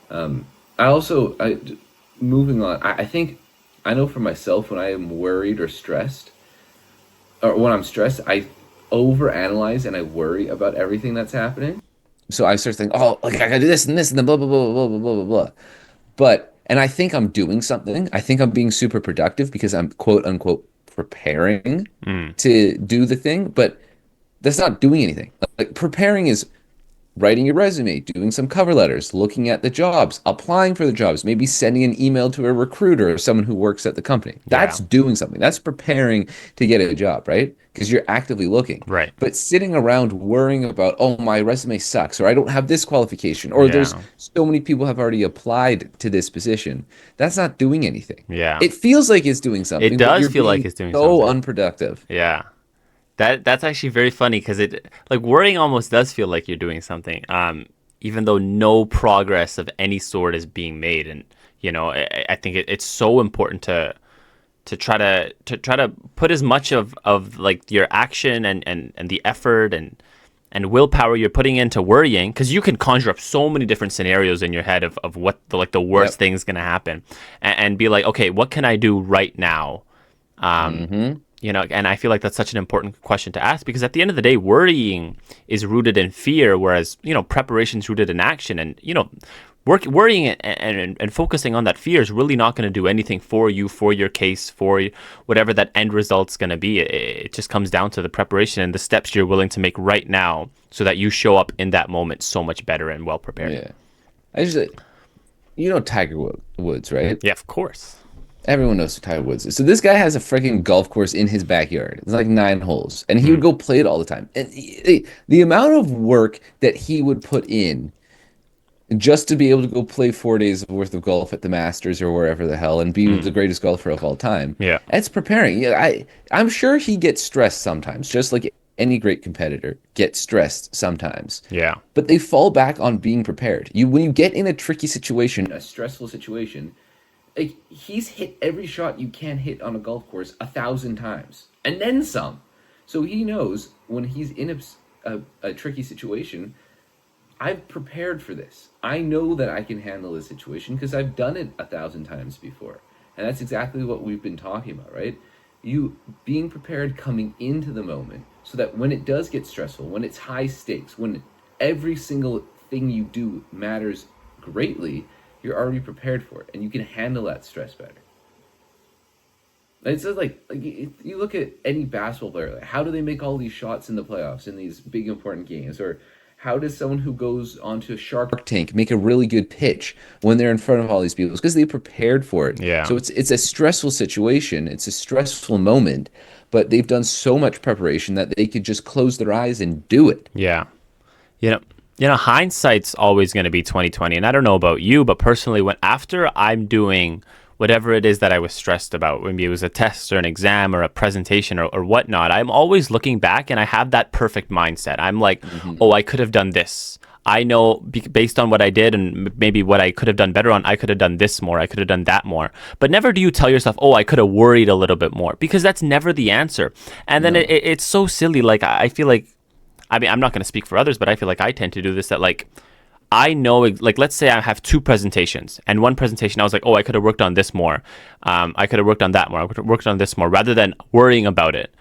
I also, moving on, I think I know for myself when I am worried or stressed, or when I'm stressed, I overanalyze and I worry about everything that's happening. So I start thinking, oh, like I gotta do this and this and then blah blah blah blah blah blah blah blah. And I think I'm doing something. I think I'm being super productive because I'm quote unquote preparing Mm. to do the thing, but that's not doing anything. Like preparing is writing your resume, doing some cover letters, looking at the jobs, applying for the jobs, maybe sending an email to a recruiter or someone who works at the company. Yeah. That's doing something. That's preparing to get a job, right? Because you're actively looking. Right. But sitting around worrying about, oh, my resume sucks, or I don't have this qualification, or there's Yeah. so many people have already applied to this position, that's not doing anything. Yeah. It feels like it's doing It something, but does you're feel like being it's doing so something. unproductive. Yeah. That's actually very funny because it like worrying almost does feel like you're doing something. Even though no progress of any sort is being made, and I think it's so important to try to put as much of like your action and the effort and willpower you're putting into worrying, because you can conjure up so many different scenarios in your head of what the worst Yep. thing is going to happen, and be like, okay, what can I do right now? um, Hmm. and I feel like that's such an important question to ask, because at the end of the day, worrying is rooted in fear, whereas preparation is rooted in action. And worrying and focusing on that fear is really not going to do anything for you, for your case, for whatever that end result's going to be. It just comes down to the preparation and the steps you're willing to make right now, so that you show up in that moment so much better and well prepared. Yeah. I just, you know Tiger Woods, right? Yeah, of course. Everyone knows who Tiger Woods is. So this guy has a freaking golf course in his backyard. It's like 9 holes, and he Hmm. would go play it all the time. And the amount of work that he would put in just to be able to go play 4 days worth of golf at the Masters or wherever the hell and be the Hmm. greatest golfer of all time. Yeah. It's preparing. Yeah, I'm sure he gets stressed sometimes, just like any great competitor gets stressed sometimes. Yeah. But they fall back on being prepared. When you get in a tricky situation, a stressful situation, like he's hit every shot you can hit on a golf course 1,000 times and then some. So he knows when he's in a tricky situation, I've prepared for this. I know that I can handle this situation because I've done it 1,000 times before. And that's exactly what we've been talking about, right? You being prepared coming into the moment so that when it does get stressful, when it's high stakes, when every single thing you do matters greatly, you're already prepared for it and you can handle that stress better. It's just like you look at any basketball player, like how do they make all these shots in the playoffs in these big important games? Or how does someone who goes onto a Shark Tank make a really good pitch when they're in front of all these people? It's because they prepared for it. Yeah. So it's a stressful situation, it's a stressful moment, but they've done so much preparation that they could just close their eyes and do it. Yeah. You know, hindsight's always going to be 2020, and I don't know about you, but personally, when after I'm doing whatever it is that I was stressed about, maybe it was a test or an exam or a presentation or whatnot, I'm always looking back and I have that perfect mindset. I'm like, Hmm. oh, I could have done this. I know based on what I did and maybe what I could have done better on, I could have done this more. I could have done that more. But never do you tell yourself, oh, I could have worried a little bit more, because that's never the answer. And then No. it's so silly. Like, I feel like, I mean, I'm not going to speak for others, but I feel like I tend to do this, that like, I know, like, let's say I have two presentations, and one presentation I was like, oh, I could have worked on this more. I could have worked on that more. I could have worked on this more, rather than worrying about it.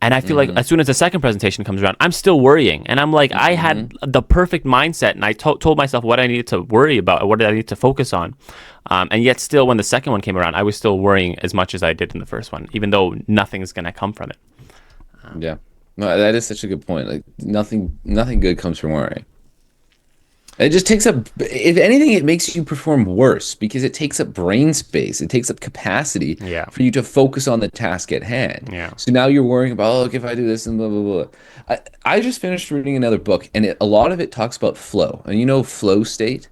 And I feel like Hmm. as soon as the second presentation comes around, I'm still worrying. And I'm like, I Hmm. had the perfect mindset, and I told myself what I needed to worry about, or what I need to focus on. And yet, still, when the second one came around, I was still worrying as much as I did in the first one, even though nothing's going to come from it. Yeah. No, that is such a good point. Like nothing good comes from worrying. It just takes up, if anything, it makes you perform worse because it takes up brain space. It takes up capacity Yeah. for you to focus on the task at hand. Yeah. So now you're worrying about, oh, look, if I do this and blah, blah, blah. I just finished reading another book and a lot of it talks about flow. And you know, flow state?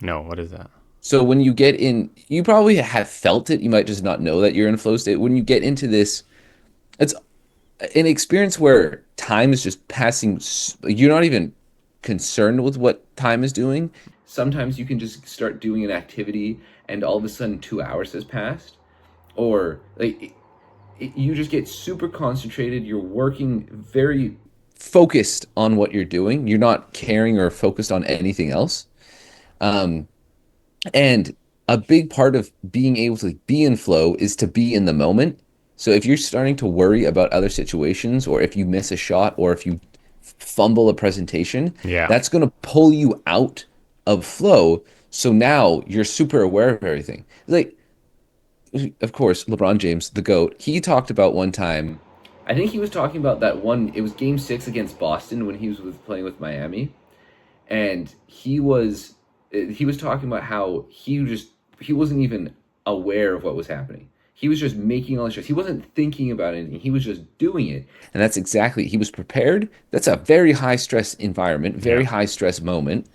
No, what is that? So when you get in, you probably have felt it. You might just not know that you're in flow state. When you get into this, it's an experience where time is just passing. You're not even concerned with what time is doing. Sometimes you can just start doing an activity and all of a sudden 2 hours has passed. Or you just get super concentrated. You're working very focused on what you're doing. You're not caring or focused on anything else. And a big part of being able to be in flow is to be in the moment. So if you're starting to worry about other situations, or if you miss a shot, or if you fumble a presentation, Yeah. that's going to pull you out of flow. So now you're super aware of everything. Like, of course, LeBron James, the GOAT, he talked about one time. I think he was talking about that one. It was Game 6 against Boston when he was playing with Miami, and he was talking about how he wasn't even aware of what was happening. He was just making all the shots. He wasn't thinking about anything. He was just doing it. And that's exactly, he was prepared. That's a very high stress environment, Yeah. very high stress moment.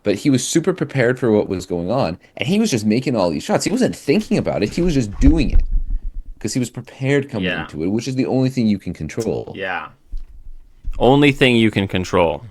But he was super prepared for what was going on. And he was just making all these shots. He wasn't thinking about it. He was just doing it because he was prepared coming Yeah. into it, which is the only thing you can control. Yeah. Only thing you can control.